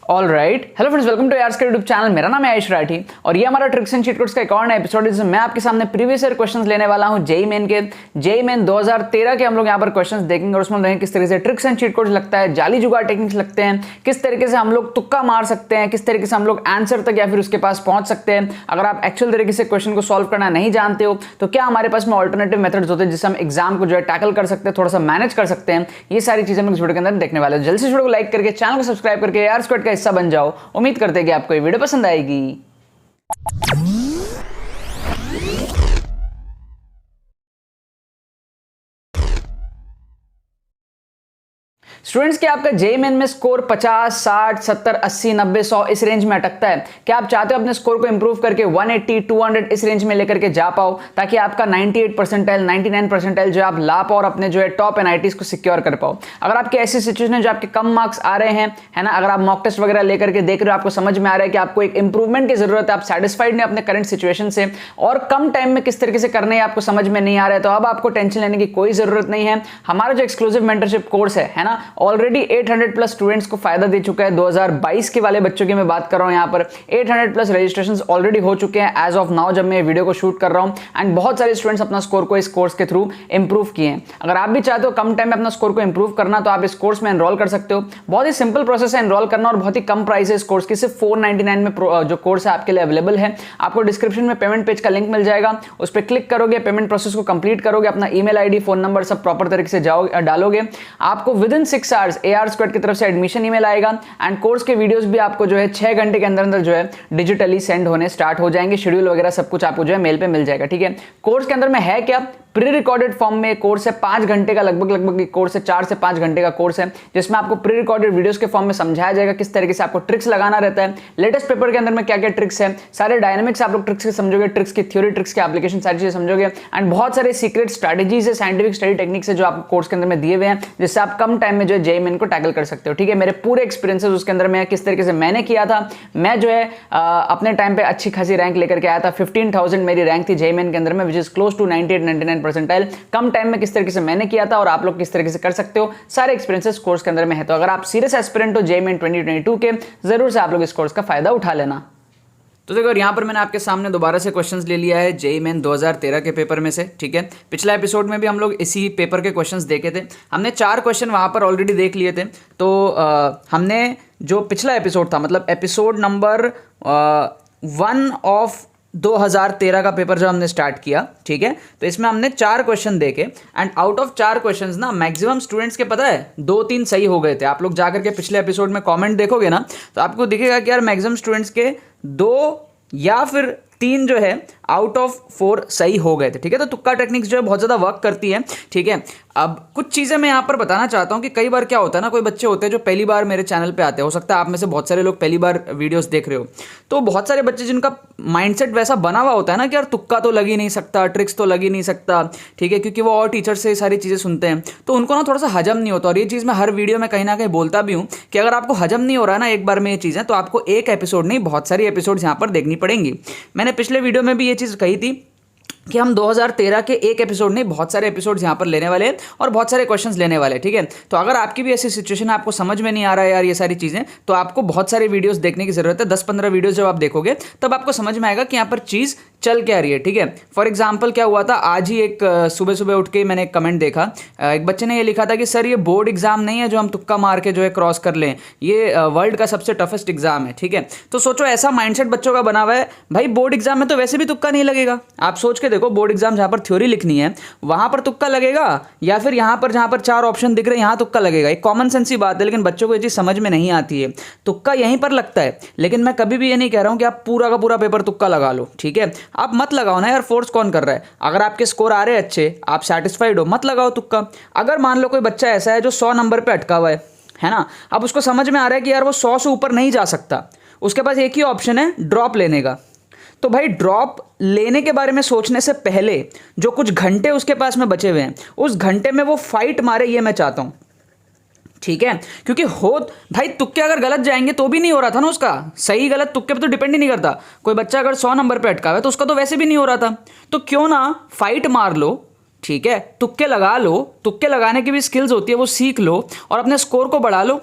All right, hello friends, welcome to यार्स का YouTube channel. मेरा नाम है आयुष राठी और ये हमारा ट्रिक्स एंड चीट कोड्स का एक और नया एपिसोड है जिसमें मैं आपके सामने प्रीवियस ईयर क्वेश्चंस लेने वाला हूं। जेईई मेन के 2013 के हम लोग यहाँ पर क्वेश्चंस देखेंगे और उसमें देखेंगे किस तरीके से ट्रिक्स एंड चीट कोड्स लगता है, जाली जुगाड़ टेक्निक्स लगते हैं, किस तरीके से हम लोग तुक्का मार सकते हैं, किस तरीके से हम लोग आंसर तक या फिर उसके पास पहुंच सकते हैं। अगर आप एक्चुअल तरीके से क्वेश्चन को सॉल्व करना नहीं जानते हो तो क्या हमारे पास में ऑल्टरनेटिव मेथड्स होते हैं जिससे हम एग्जाम को जो है टैकल कर सकते हैं, थोड़ा सा मैनेज कर सकते हैं। ये सारी चीजें हम इस वीडियो के अंदर देखने वाले हैं। जल्दी से वीडियो को लाइक करके चैनल को सब्सक्राइब करके यार स्क्वाड का हिस्सा बन जाओ। उम्मीद करते हैं कि आपको ये वीडियो पसंद आएगी। स्टूडेंट्स, क्या आपका जेईई मेन में स्कोर 50, 60, 70, 80, 90, 100 इस रेंज में अटकता है? क्या आप चाहते हो अपने स्कोर को इंप्रूव करके 180, 200 इस रेंज में लेकर के जा पाओ ताकि आपका 98 परसेंटाइल, 99 परसेंटाइल जो आप ला पाओ और अपने जो है टॉप एनआईटीज को सिक्योर कर पाओ? अगर आपकी ऐसी सिचुएशन है जो आपके कम मार्क्स आ रहे हैं, है ना, अगर आप मॉक टेस्ट वगैरह लेकर के देख रहे हो, आपको समझ में आ रहा है कि आपको एक इंप्रूवमेंट की जरूरत है, आप सेटिस्फाइड नहीं अपने करंट सिचुएशन से और कम टाइम में किस तरीके से करने आपको समझ में नहीं आ रहा है, तो अब आपको टेंशन लेने की कोई जरूरत नहीं है। हमारा जो एक्सक्लूसिव मेंटरशिप कोर्स है ना, ऑलरेडी 800 प्लस स्टूडेंट्स को फायदा दे चुका है। 2022 के वाले बच्चों की मैं बात कर रहा हूं, यहां पर 800 प्लस रजिस्ट्रेशंस ऑलरेडी हो चुके हैं एज ऑफ नाउ जब मैं वीडियो को शूट कर रहा हूं। एंड बहुत सारे स्टूडेंट्स अपना स्कोर को इस कोर्स के थ्रू इंप्रूव किए हैं। अगर आप भी चाहते हो कम टाइम में अपना स्कोर को इंप्रूव करना तो आप इस कोर्स में एनरोल कर सकते हो। बहुत ही सिंपल प्रोसेस है एनरोल करना और बहुत ही कम प्राइस है इस कोर्स की। सिर्फ 499 में जो कोर्स है आपके लिए अवेलेबल है। आपको डिस्क्रिप्शन में पेमेंट पेज का लिंक मिल जाएगा, उस पर क्लिक करोगे, पेमेंट प्रोसेस को कंप्लीट करोगे, अपना ईमेल आईडी, फोन नंबर सब प्रॉपर तरीके से डालोगे, आपको with in 6 hours AR squad की तरफ से एडमिशन ईमेल आएगा एंड कोर्स के वीडियोस भी आपको जो है 6 घंटे के अंदर अंदर जो है डिजिटली सेंड होने स्टार्ट हो जाएंगे। शेड्यूल वगैरह सब कुछ आपको जो है मेल पे मिल जाएगा। ठीक है, कोर्स के अंदर में है क्या, प्री रिकॉर्डेड फॉर्म में कोर्स है। 5 घंटे का लगभग कोर्स है, 4 से 5 घंटे का कोर्स है जिसमें आपको प्री रिकॉर्डेड वीडियोस के फॉर्म में समझाया जाएगा किस तरीके से आपको ट्रिक्स लगाना रहता है, लेटेस्ट पेपर के अंदर में क्या क्या ट्रिक्स है, सारे डायनामिक्स आप लोग ट्रिक्स के समझोगे, ट्रिक्स की थ्योरी, ट्रिक्स की एप्लीकेशन, सारी चीजें समझोगे एंड बहुत सारे सीक्रेट स्ट्रेटेजीज है, साइंटिफिक स्टडी टेक्निक्स है जो आपको कोर्स के अंदर में दिए हुए हैं जिससे आप कम टाइम में जो है जेईई मेन को टैकल कर सकते हो। ठीक है, मेरे पूरे एक्सपीरियंसेस उसके अंदर में किस तरीके से मैंने किया था। मैं जो है अपने टाइम पे अच्छी खासी रैंक लेकर के आया था। 15,000 मेरी रैंक थी जेईई मेन के अंदर में, which is close to 98-99 percentile. कम टाइम में किस तरीके से मैंने किया था और आप लोग किस तरीके से कर सकते हो, सारे एक्सपीरियंसेस कोर्स के अंदर में है। तो अगर आप सीरियस एस्पिरेंट हो जेईई मेन 2022 के, जरूर से आप लोग इस कोर्स का फायदा उठा लेना। तो देखो, यहाँ पर मैंने आपके सामने दोबारा से क्वेश्चंस ले लिया है जेईई मेन 2013 के पेपर में से। ठीक है, पिछला एपिसोड में भी हम लोग इसी पेपर के क्वेश्चंस देखे थे। हमने 4 क्वेश्चन वहाँ पर ऑलरेडी देख लिए थे। तो हमने जो पिछला एपिसोड था, मतलब एपिसोड नंबर 1 ऑफ 2013 का पेपर जब हमने स्टार्ट किया, ठीक है, तो इसमें हमने 4 क्वेश्चन देखे एंड आउट ऑफ 4 क्वेश्चंस ना मैक्सिमम स्टूडेंट्स के पता है 2-3 सही हो गए थे। आप लोग जाकर के पिछले एपिसोड में कमेंट देखोगे ना तो आपको दिखेगा कि यार मैक्सिमम स्टूडेंट्स के 2 या फिर 3 जो है आउट ऑफ 4 सही हो गए थे। ठीक है, तो तुक्का टेक्निक्स जो है बहुत ज़्यादा वर्क करती है। ठीक है, अब कुछ चीज़ें मैं यहाँ पर बताना चाहता हूँ कि कई बार क्या होता है ना, कोई बच्चे होते हैं जो पहली बार मेरे चैनल पे आते हैं, हो सकता है आप में से बहुत सारे लोग पहली बार वीडियोस देख रहे हो, तो बहुत सारे बच्चे जिनका माइंडसेट वैसा बना हुआ होता है ना कि यार तुक्का तो लग ही नहीं सकता, ट्रिक्स तो लग ही नहीं सकता, ठीक है, क्योंकि वो और टीचर से सारी चीज़ें सुनते हैं, तो उनको ना थोड़ा सा हजम नहीं होता। और ये चीज़ मैं हर वीडियो में कहीं ना कहीं बोलता भी हूँ कि अगर आपको हजम नहीं हो रहा है ना एक बार में ये चीज़ें, तो आपको एक एपिसोड नहीं बहुत सारी एपिसोड्स यहाँ पर देखनी पड़ेंगी। मैंने पिछले वीडियो में भी ये चीज़ कही थी कि हम 2013 के एक एपिसोड नहीं बहुत सारे एपिसोड्स यहाँ पर लेने वाले हैं और बहुत सारे क्वेश्चंस लेने वाले हैं। ठीक है, तो अगर आपकी भी ऐसी सिचुएशन है, आपको समझ में नहीं आ रहा है यार ये सारी चीज़ें, तो आपको बहुत सारे वीडियोस देखने की जरूरत है। 10-15 वीडियोस जब आप देखोगे तब आपको समझ में आएगा कि यहाँ पर चीज़ चल क्या रही है। ठीक है, फॉर एग्जाम्पल क्या हुआ था, आज ही एक सुबह सुबह उठ के मैंने एक कमेंट देखा, एक बच्चे ने ये लिखा था कि सर ये बोर्ड एग्जाम नहीं है जो हम तुक्का मार के जो है क्रॉस कर लें, ये वर्ल्ड का सबसे टफेस्ट एग्जाम है। ठीक है, तो सोचो ऐसा माइंडसेट बच्चों का बना हुआ है, भाई बोर्ड एग्जाम में तो वैसे भी तुक्का नहीं लगेगा। आप सोच के देखो, बोर्ड एग्जाम जहाँ पर थ्योरी लिखनी है वहां पर तुक्का लगेगा या फिर यहाँ पर जहाँ पर 4 ऑप्शन दिख रहे हैं यहाँ तुक्का लगेगा। एक कॉमन सेंस ही बात है, लेकिन बच्चों को ये चीज़ समझ में नहीं आती है। तुक्का यहीं पर लगता है, लेकिन मैं कभी भी ये नहीं कह रहा हूँ कि आप पूरा का पूरा पेपर तुक्का लगा लो। ठीक है, आप मत लगाओ ना यार, फोर्स कौन कर रहा है? अगर आपके स्कोर आ रहे हैं अच्छे, आप सेटिस्फाइड हो, मत लगाओ तुक्का। अगर मान लो कोई बच्चा ऐसा है जो 100 नंबर पर अटका हुआ है ना, अब उसको समझ में आ रहा है कि यार वो 100 से ऊपर नहीं जा सकता, उसके पास एक ही ऑप्शन है ड्रॉप लेने का। तो भाई ड्रॉप लेने के बारे में सोचने से पहले जो कुछ घंटे उसके पास में बचे हुए हैं, उस घंटे में वो फाइट मारे, ये मैं चाहता हूं। ठीक है, क्योंकि हो भाई तुक्के अगर गलत जाएंगे तो भी नहीं हो रहा था ना, उसका सही गलत तुक्के पे तो डिपेंड ही नहीं करता। कोई बच्चा अगर 100 नंबर पे अटका हुआ है तो उसका तो वैसे भी नहीं हो रहा था, तो क्यों ना फाइट मार लो। ठीक है, तुक्के लगा लो, तुक्के लगाने की भी स्किल्स होती है, वो सीख लो और अपने स्कोर को बढ़ा लो।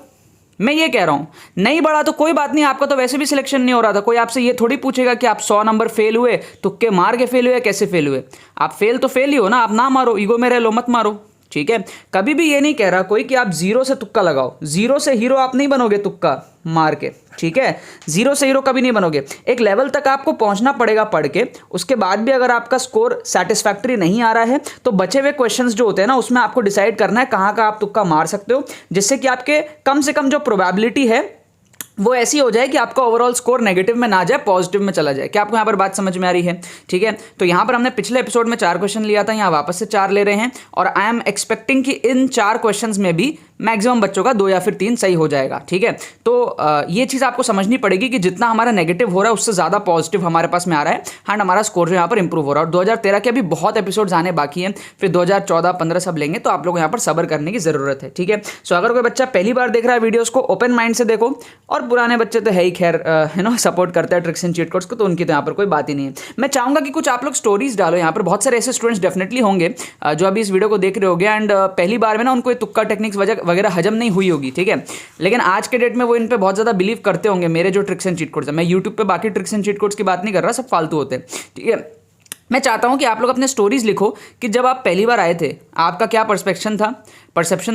मैं ये कह रहा हूं नहीं बढ़ा तो कोई बात नहीं, आपका तो वैसे भी सिलेक्शन नहीं हो रहा था। कोई आपसे ये थोड़ी पूछेगा कि आप 100 नंबर फेल हुए, तुक्के मार के फेल हुए, कैसे फेल हुए। आप फेल तो फेल ही हो ना, आप ना मारो, ईगो में रह लो, मत मारो, ठीक है। कभी भी ये नहीं कह रहा कोई कि आप जीरो से तुक्का लगाओ, जीरो से हीरो आप नहीं बनोगे तुक्का मार के, ठीक है। जीरो से हीरो कभी नहीं बनोगे, एक लेवल तक आपको पहुंचना पड़ेगा पढ़ के। उसके बाद भी अगर आपका स्कोर सेटिस्फैक्टरी नहीं आ रहा है तो बचे हुए क्वेश्चंस जो होते हैं ना, उसमें आपको डिसाइड करना है कहां का आप तुक्का मार सकते हो, जिससे कि आपके कम से कम जो प्रोबेबिलिटी है वो ऐसी हो जाए कि आपका ओवरऑल स्कोर नेगेटिव में ना जाए, पॉजिटिव में चला जाए। क्या आपको यहाँ पर बात समझ में आ रही है, ठीक है। तो यहाँ पर हमने पिछले एपिसोड में 4 क्वेश्चन लिया था, यहाँ वापस से 4 ले रहे हैं, और आई एम एक्सपेक्टिंग कि इन 4 क्वेश्चंस में भी मैक्सिमम बच्चों का 2 या फिर 3 सही हो जाएगा, ठीक है। तो ये चीज़ आपको समझनी पड़ेगी कि जितना हमारा नेगेटिव हो रहा है उससे ज़्यादा पॉजिटिव हमारे पास में आ रहा है, एंड हमारा स्कोर जो यहाँ पर इंप्रूव हो रहा है। और 2013 के अभी बहुत एपिसोड्स आने बाकी हैं, फिर 2014, 15 सब लेंगे, तो आप लोग यहाँ पर सब्र करने की ज़रूरत है, ठीक है। सो अगर कोई बच्चा पहली बार देख रहा है वीडियोज़ को, ओपन माइंड से देखो, और पुराने बच्चे तो है ही खैर सपोर्ट करते हैं ट्रिक्स एंड चीट कोड्स को, तो उनकी तो यहाँ पर कोई बात ही नहीं है। मैं चाहूंगा कि कुछ आप लोग स्टोरीज डालो, यहाँ पर बहुत सारे ऐसे स्टूडेंट्स डेफिनेटली होंगे जो अभी इस वीडियो को देख रहे होंगे, एंड पहली बार में ना उनको ये तुक्का टेक्निक्स वगैरह हजम नहीं हुई होगी, ठीक है। लेकिन आज के डेट में वो इन पे बहुत ज़्यादा बिलीव करते होंगे, मेरे जो ट्रिक्स एंड चीट कोड्स है। मैं यूट्यूब पे बाकी ट्रिक्स एंड चीट कोड्स की बात नहीं कर रहा, सब फालतू होते हैं, ठीक है। मैं चाहता हूं कि आप लोग अपने स्टोरीज लिखो कि जब आप पहली बार आए थे आपका क्या परसेप्शन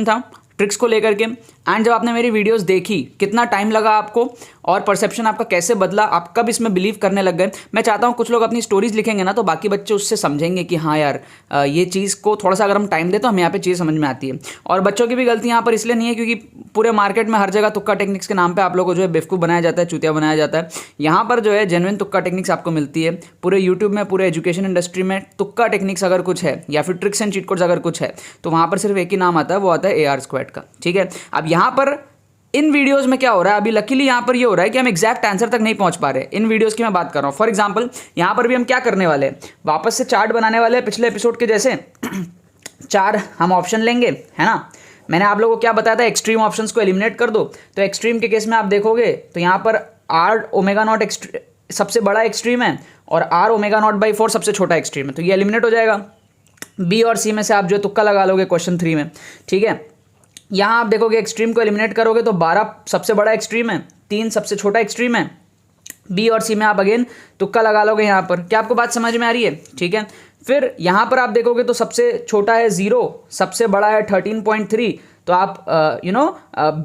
था ट्रिक्स को लेकर के, एंड जब आपने मेरी वीडियोस देखी कितना टाइम लगा आपको, और परसेप्शन आपका कैसे बदला, आप कब इसमें बिलीव करने लग गए। मैं चाहता हूँ कुछ लोग अपनी स्टोरीज लिखेंगे ना, तो बाकी बच्चे उससे समझेंगे कि हाँ यार ये चीज़ को थोड़ा सा अगर हम टाइम दें तो हमें यहाँ पे चीज़ समझ में आती है। और बच्चों की भी गलती यहाँ पर इसलिए नहीं है क्योंकि पूरे मार्केट में हर जगह तुक्का टेक्निक्स के नाम पर आप लोगों को जो है बेवकूफ़ बनाया जाता है, चूतिया बनाया जाता है। यहाँ पर जो है जेन्युइन तुक्का टेक्निक्स आपको मिलती है। पूरे यूट्यूब में, पूरे एजुकेशन इंडस्ट्री में तुक्का टेक्निक्स अगर कुछ है, या फिर ट्रिक्स एंड चीट कोड्स अगर कुछ है, तो वहाँ पर सिर्फ एक ही नाम आता है, वो आता है AR स्क्वाड का, ठीक है। अब यहाँ पर इन वीडियोस में क्या हो रहा है, अभी लकीली यहाँ पर ये हो रहा है कि हम एग्जैक्ट आंसर तक नहीं पहुंच पा रहे। इन वीडियोस की मैं बात कर रहा हूँ। फॉर एग्जांपल यहाँ पर भी हम क्या करने वाले हैं, वापस से चार्ट बनाने वाले हैं पिछले एपिसोड के जैसे। 4 हम ऑप्शन लेंगे, है ना। मैंने आप लोगों को क्या बताया था, एक्सट्रीम ऑप्शंस को एलिमिनेट कर दो। तो एक्सट्रीम के केस में आप देखोगे तो यहाँ पर R⍵0 सबसे बड़ा एक्सट्रीम है, और R⍵0/4 सबसे छोटा एक्सट्रीम है, तो ये एलिमिनेट हो जाएगा। B और C में से आप जो तुक्का लगा लोगे क्वेश्चन 3 में, ठीक है। यहाँ आप देखोगे एक्सट्रीम को एलिमिनेट करोगे तो 12 सबसे बड़ा एक्सट्रीम है, 3 सबसे छोटा एक्सट्रीम है। बी और सी में आप अगेन तुक्का लगा लोगे यहाँ पर। क्या आपको बात समझ में आ रही है, ठीक है। फिर यहाँ पर आप देखोगे तो सबसे छोटा है 0, सबसे बड़ा है 13.3, तो आप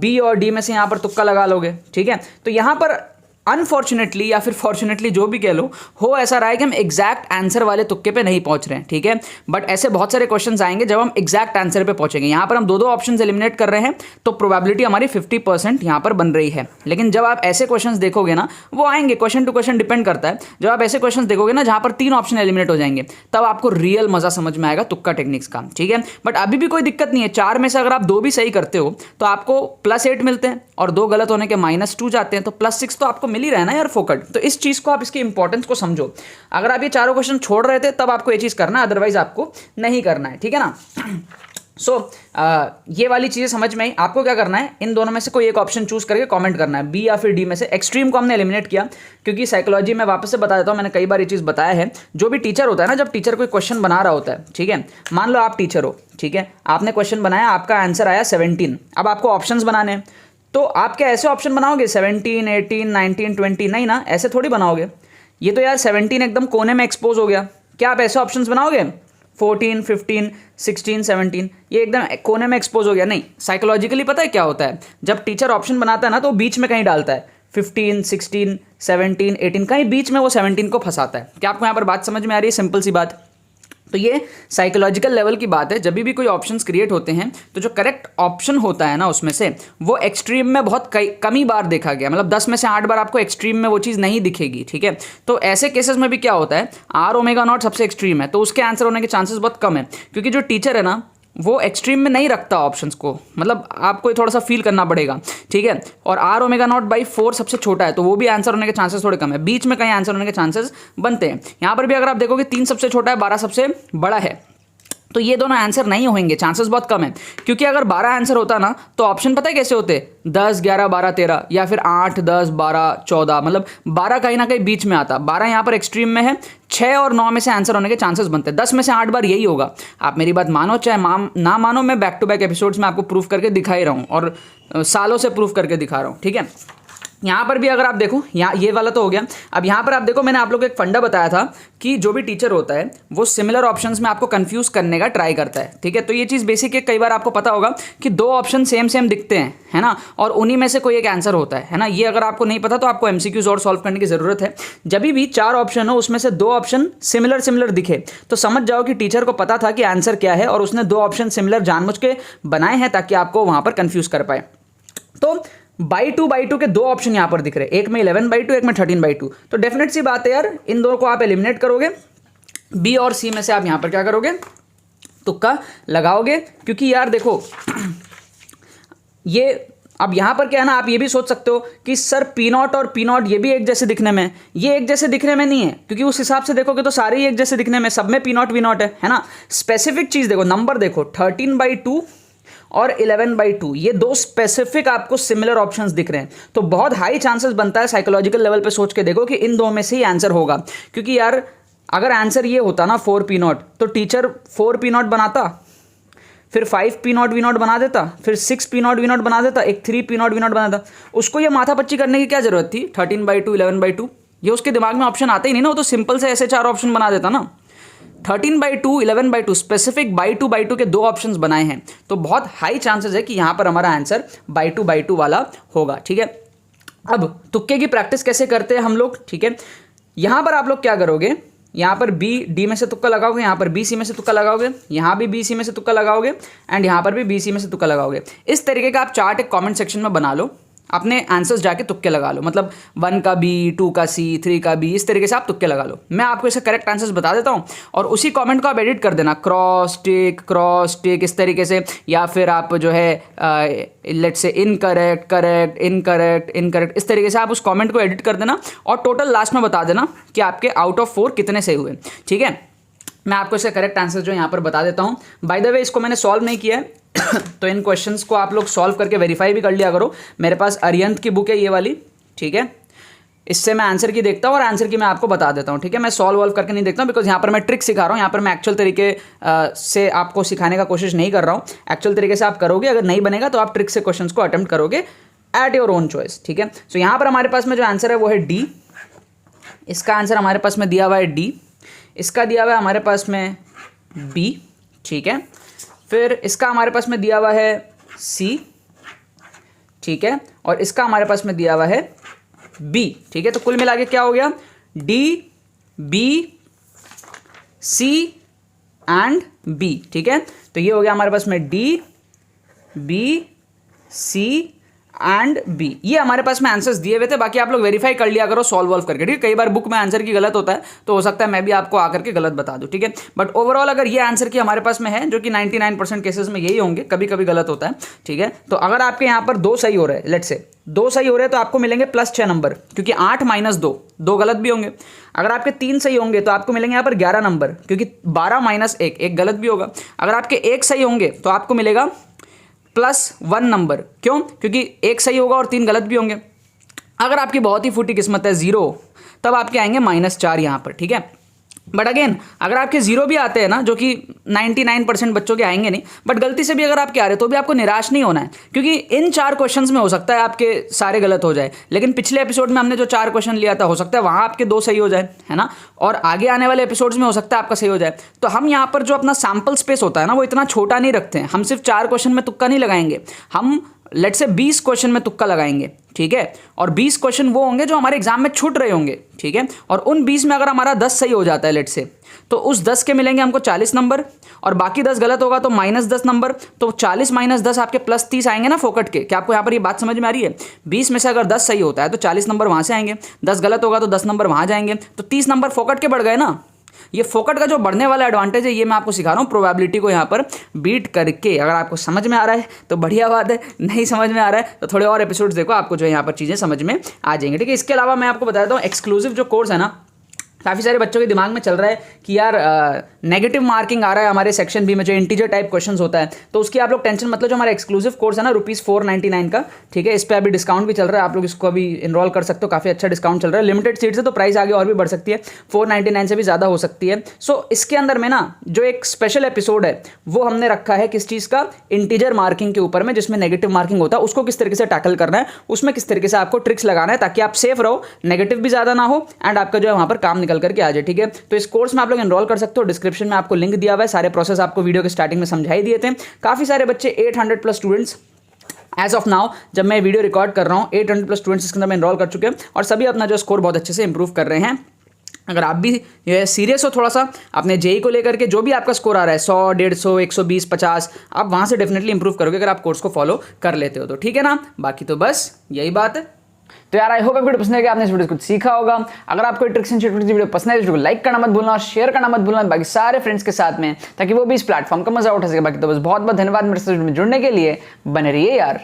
बी और डी में से यहाँ पर तुक्का लगा लोगे, ठीक है। तो यहाँ पर अनफॉर्चुनेटली या फिर फॉर्चुनेटली जो भी कह लो, हो ऐसा रहा है कि हम एग्जैक्ट आंसर वाले तुक्के पे नहीं पहुंच रहे हैं, ठीक है। बट ऐसे बहुत सारे क्वेश्चंस आएंगे जब हम एग्जैक्ट आंसर पे पहुंचेंगे। यहाँ पर हम 2 ऑप्शंस एलिमिनेट कर रहे हैं, तो प्रोबेबिलिटी हमारी 50% यहाँ पर बन रही है। लेकिन जब आप ऐसे क्वेश्चंस देखोगे ना, वो आएंगे, क्वेश्चन टू क्वेश्चन डिपेंड करता है। जब आप ऐसे क्वेश्चन देखोगे ना जहाँ पर 3 ऑप्शन एलिमिनेट हो जाएंगे, तब आपको रियल मजा समझ में आएगा तुक्का टेक्निक्स का, ठीक है। बट अभी भी कोई दिक्कत नहीं है, 4 में से अगर आप 2 भी सही करते हो तो आपको +8 मिलते हैं, और 2 गलत होने के -2 जाते हैं, तो +6 तो आपको मिल ही रहा है ना यार फोकट। तो इस चीज को आप, इसकी इंपॉर्टेंस को समझो। अगर आप ये 4 क्वेश्चन छोड़ रहे थे तब आपको ये चीज करना है, अदरवाइज आपको नहीं करना है, ठीक है ना। ये वाली चीजें समझ में आई। आपको क्या करना है, इन दोनों में से कोई एक ऑप्शन चूज करके कमेंट करना है, बी या फिर डी में से। एक्सट्रीम को हमने एलिमिनेट किया क्योंकि साइकोलॉजी में, वापस से बता देता हूं, मैंने कई बार ये चीज बताया है, जो भी टीचर होता है ना, जब टीचर कोई क्वेश्चन बना रहा होता है, ठीक है, मान लो आप टीचर हो, ठीक है, आपने क्वेश्चन बनाया, आपका आंसर आया 17, अब आपको ऑप्शन बनाने हैं, तो आप क्या ऐसे ऑप्शन बनाओगे 17, 18, 19, 20? नहीं ना, ऐसे थोड़ी बनाओगे। ये तो यार 17 एकदम कोने में एक्सपोज हो गया, क्या आप ऐसे ऑप्शंस बनाओगे? 14, 15, 16, 17 ये एकदम कोने में एक्सपोज हो गया? नहीं। साइकोलॉजिकली पता है क्या होता है, जब टीचर ऑप्शन बनाता है ना, तो बीच में कहीं डालता है 15, 16, 17, 18, कहीं बीच में वो 17 को फंसाता है। क्या आपको यहाँ पर बात समझ में आ रही है? सिंपल सी बात। तो ये साइकोलॉजिकल लेवल की बात है। जब भी कोई ऑप्शंस क्रिएट होते हैं तो जो करेक्ट ऑप्शन होता है ना, उसमें से वो एक्सट्रीम में बहुत कम ही बार देखा गया, मतलब 10 में से 8 बार आपको एक्सट्रीम में वो चीज़ नहीं दिखेगी, ठीक है। तो ऐसे केसेस में भी क्या होता है, R⍵0 सबसे एक्सट्रीम है, तो उसके आंसर होने के चांसेस बहुत कम है, क्योंकि जो टीचर है ना, वो एक्सट्रीम में नहीं रखता ऑप्शंस को, मतलब आपको थोड़ा सा फील करना पड़ेगा, ठीक है। और R⍵0/4 सबसे छोटा है, तो वो भी आंसर होने के चांसेस थोड़े कम है, बीच में कहीं आंसर होने के चांसेस बनते हैं। यहाँ पर भी अगर आप देखोगे 3 सबसे छोटा है, 12 सबसे बड़ा है, तो ये दोनों आंसर नहीं होंगे, चांसेस बहुत कम है। क्योंकि अगर 12 आंसर होता ना तो ऑप्शन पता है कैसे होते, 10, 11, 12, 13 या फिर 8, 10, 12, 14, मतलब 12 कहीं ना कहीं बीच में आता। 12 यहाँ पर एक्सट्रीम में है, 6 और 9 में से आंसर होने के चांसेस बनते हैं। 10 में से 8 बार यही होगा। आप मेरी बात मानो चाहे ना मानो, मैं बैक टू बैक एपिसोड्स में आपको प्रूफ करके दिखा ही रहा हूँ और सालों से प्रूफ करके दिखा रहा हूँ, ठीक है। यहाँ पर भी अगर आप देखो, यहाँ ये वाला तो हो गया। अब यहाँ पर आप देखो, मैंने आप लोग को एक फंडा बताया था कि जो भी टीचर होता है वो सिमिलर ऑप्शंस में आपको कंफ्यूज करने का ट्राई करता है, ठीक है। तो ये चीज़ बेसिक है। कई बार आपको पता होगा कि 2 ऑप्शन सेम सेम दिखते हैं, है ना, और उन्हीं में से कोई एक आंसर होता है ना। ये अगर आपको नहीं पता तो आपको एमसीक्यूज और सॉल्व करने की जरूरत है। जब भी 4 ऑप्शन हो उसमें से 2 ऑप्शन सिमिलर दिखे तो समझ जाओ कि टीचर को पता था कि आंसर क्या है और उसने 2 ऑप्शन सिमिलर जानबूझ के बनाए हैं ताकि आपको वहां पर कंफ्यूज कर पाए। तो बाई टू के 2 ऑप्शन यहां पर दिख रहे हैं, एक में 11/2, एक में 13/2। तो डेफिनेट सी बात है यार, इन दोनों को आप एलिमिनेट करोगे, बी और सी में से आप यहां पर क्या करोगे, तुक्का लगाओगे। क्योंकि यार देखो ये अब यहां पर क्या है ना, आप ये भी सोच सकते हो कि सर P0 और P0 ये भी एक जैसे दिखने में, ये एक जैसे दिखने में नहीं है, क्योंकि उस हिसाब से देखोगे तो सारे ही एक जैसे दिखने में, सब में P0 V0 है ना। स्पेसिफिक चीज देखो, नंबर देखो, 13/2 और 11/2, ये 2 स्पेसिफिक आपको सिमिलर ऑप्शंस दिख रहे हैं। तो बहुत हाई चांसेस बनता है, साइकोलॉजिकल लेवल पे सोच के देखो कि इन 2 में से ही आंसर होगा। क्योंकि यार अगर आंसर ये होता ना 4P0 तो टीचर 4P0 बनाता, फिर 5P0 V0 बना देता, फिर 6P0 V0 बना देता, एक 3P0 V0 बना देता। उसको ये माथापच्ची करने की क्या जरूरत थी, 13/2 11/2, ये उसके दिमाग में ऑप्शन आते ही नहीं ना, वो तो सिंपल से ऐसे 4 ऑप्शन बना देता ना। 13/2 11/2 स्पेसिफिक बाई टू के 2 ऑप्शंस बनाए हैं, तो बहुत हाई चांसेस है कि यहां पर हमारा आंसर बाई टू वाला होगा, ठीक है। अब तुक्के की प्रैक्टिस कैसे करते हैं हम लोग, ठीक है। यहां पर आप लोग क्या करोगे, यहां पर बी डी में से तुक्का लगाओगे, यहां पर बी सी में से तुक्का लगाओगे, यहां भी बी सी में से तुक्का लगाओगे एंड यहां पर भी बी सी में से तुक्का लगाओगे। इस तरीके का आप चार्ट एक कमेंट सेक्शन में बना लो, अपने आंसर्स जाके तुक्के लगा लो, मतलब 1 का बी, 2 का सी, 3 का बी, इस तरीके से आप तुक्के लगा लो। मैं आपको इसे करेक्ट आंसर्स बता देता हूँ और उसी कमेंट को आप एडिट कर देना, क्रॉस टिक इस तरीके से, या फिर आप जो है let's say incorrect correct incorrect incorrect, इस तरीके से आप उस कमेंट को एडिट कर देना और टोटल लास्ट में बता देना कि आपके आउट ऑफ 4 कितने सही हुए, ठीक है। मैं आपको इसका करेक्ट आंसर जो यहाँ पर बता देता हूँ। बाय द वे इसको मैंने सॉल्व नहीं किया है तो इन क्वेश्चंस को आप लोग सॉल्व करके वेरीफाई भी कर लिया करो। मेरे पास अरियंत की बुक है ये वाली, ठीक है। इससे मैं आंसर की देखता हूँ और आंसर की मैं आपको बता देता हूँ, ठीक है। मैं सॉल्व करके नहीं देखता हूँ, बिकॉज यहाँ पर मैं ट्रिक सिखा रहा हूँ, यहाँ पर मैं एक्चुअल तरीके से आपको सिखाने का कोशिश नहीं कर रहा हूँ। एक्चुअल तरीके से आप करोगे, अगर नहीं बनेगा तो आप ट्रिक से क्वेश्चन को अटेम्प्ट करोगे एट योर ओन चॉइस, ठीक है। सो यहाँ पर हमारे पास में जो आंसर है वो है डी, इसका आंसर हमारे पास में दिया हुआ है डी, इसका दिया हुआ है हमारे पास में बी, ठीक है। फिर इसका हमारे पास में दिया हुआ है सी, ठीक है, और इसका हमारे पास में दिया हुआ है बी, ठीक है। तो कुल मिला के क्या हो गया, D B C and B, ठीक है। तो ये हो गया हमारे पास में D B C and B, ये हमारे पास में आंसर्स दिए हुए थे। बाकी आप लोग वेरीफाई कर लिया करो सॉल्व करके, ठीक है। कई बार बुक में आंसर की गलत होता है तो हो सकता है मैं भी आपको आकर के गलत बता दूं, ठीक है। बट ओवरऑल अगर ये आंसर की हमारे पास में है, जो कि 99% केसेस में यही होंगे, कभी कभी गलत होता है, ठीक है। तो अगर आपके यहाँ पर 2 सही हो रहे हैं, लेट्स से 2 सही हो रहे हैं तो आपको मिलेंगे +6 नंबर, क्योंकि 8 - 2 गलत भी होंगे। अगर आपके 3 सही होंगे तो आपको मिलेंगे यहाँ पर 11 नंबर, क्योंकि 12 - 1 गलत भी होगा। अगर आपके 1 सही होंगे तो आपको मिलेगा +1 नंबर, क्यों, क्योंकि 1 सही होगा और 3 गलत भी होंगे। अगर आपकी बहुत ही फूटी किस्मत है 0, तब आपके आएंगे -4 यहाँ पर, ठीक है। बट अगेन अगर आपके 0 भी आते हैं ना, जो कि 99% बच्चों के आएंगे नहीं, बट गलती से भी अगर आपके आ रहे तो भी आपको निराश नहीं होना है, क्योंकि इन 4 क्वेश्चंस में हो सकता है आपके सारे गलत हो जाए, लेकिन पिछले एपिसोड में हमने जो 4 क्वेश्चन लिया था, हो सकता है वहाँ आपके 2 सही हो जाए, है ना, और आगे आने वाले एपिसोड्स में हो सकता है आपका सही हो जाए। तो हम यहाँ पर जो अपना सैम्पल स्पेस होता है ना, वो इतना छोटा नहीं रखते हैं। हम सिर्फ 4 क्वेश्चन में तुक्का नहीं लगाएंगे, हम लेट्स से 20 क्वेश्चन में तुक्का लगाएंगे, ठीक है। और 20 क्वेश्चन वो होंगे जो हमारे एग्जाम में छूट रहे होंगे, ठीक है। और उन 20 में अगर हमारा 10 सही हो जाता है लेट्स से, तो उस 10 के मिलेंगे हमको 40 नंबर, और बाकी 10 गलत होगा तो -10 नंबर। तो 40 - 10 आपके +30 आएंगे ना फोकट के। क्या आपको यहाँ पर ये बात समझ में आ रही है? 20 में से अगर 10 सही होता है तो 40 नंबर वहाँ से आएंगे, 10 गलत होगा तो 10 नंबर वहाँ जाएंगे, तो 30 नंबर फोकट के बढ़ गए ना। ये फोकट का जो बढ़ने वाला एडवांटेज है, ये मैं आपको सिखा रहा हूँ प्रोबेबिलिटी को यहाँ पर बीट करके। अगर आपको समझ में आ रहा है तो बढ़िया बात है, नहीं समझ में आ रहा है तो थोड़े और एपिसोड्स देखो, आपको जो है यहाँ पर चीज़ें समझ में आ जाएंगे, ठीक है। इसके अलावा मैं आपको बता देता हूँ एक्सक्लूसिव जो कोर्स है ना, काफ़ी सारे बच्चों के दिमाग में चल रहा है कि यार नेगेटिव मार्किंग आ रहा है हमारे सेक्शन बी में, जो इंटीजर टाइप क्वेश्चंस होता है, तो उसकी आप लोग टेंशन मतलब जो हमारा एक्सक्लूसिव कोर्स है ना ₹499 का, ठीक है, इस पर अभी डिस्काउंट भी चल रहा है, आप लोग इसको अभी इनरोल कर सकते हो, काफ़ी अच्छा डिस्काउंट चल रहा है, लिमिटेड सीट से तो प्राइस आगे और भी बढ़ सकती है, 499 से भी ज़्यादा हो सकती है। सो इसके अंदर में ना जो एक स्पेशल एपिसोड है वो हमने रखा है किस चीज़ का, इंटीजर मार्किंग के ऊपर में, जिसमें नेगेटिव मार्किंग होता है उसको किस तरीके से टैकल करना है, उसमें किस तरीके से आपको ट्रिक्स लगाना है ताकि आप सेफ रहो, नेगेटिव भी ज़्यादा ना हो एंड आपका जो है वहाँ पर काम निकल करके आ जाए, ठीक है। तो इस कोर्स में आप लोग एनरोल कर सकते हो, डिस्क्रिप्शन में आपको लिंक दिया हुआ है, सारे प्रोसेस आपको वीडियो के स्टार्टिंग में समझाई दिए थे। काफ़ी सारे बच्चे 800 plus students as of now जब मैं वीडियो रिकॉर्ड कर रहा हूँ 800 प्लस स्टूडेंट्स इसके अंदर में एनरोल कर चुके हैं और सभी अपना जो स्कोर बहुत अच्छे से इंप्रूव कर रहे हैं। अगर आप भी सीरियस हो थोड़ा सा अपने जेई को लेकर के, जो भी आपका स्कोर आ रहा है 100, 150, 120, 50, आप वहाँ से डेफिनेटली इंप्रूव करोगे अगर आप कोर्स को फॉलो कर लेते हो तो, ठीक है ना। बाकी तो बस यही बात है। तो यार आई होप वीडियो पसंद है कि आपने इस वीडियो को कुछ सीखा होगा। अगर आपको ट्रिक्स एंड ट्रिक्स वीडियो पसंद है तो वीडियो को लाइक करना मत भूलना और शेयर करना मत भूलना बाकी सारे फ्रेंड्स के साथ में, ताकि वो भी इस प्लेटफॉर्म का मजा उठा सके। बाकी तो बस बहुत बहुत धन्यवाद मेरे साथ जुड़ने के लिए, बने रहिए यार।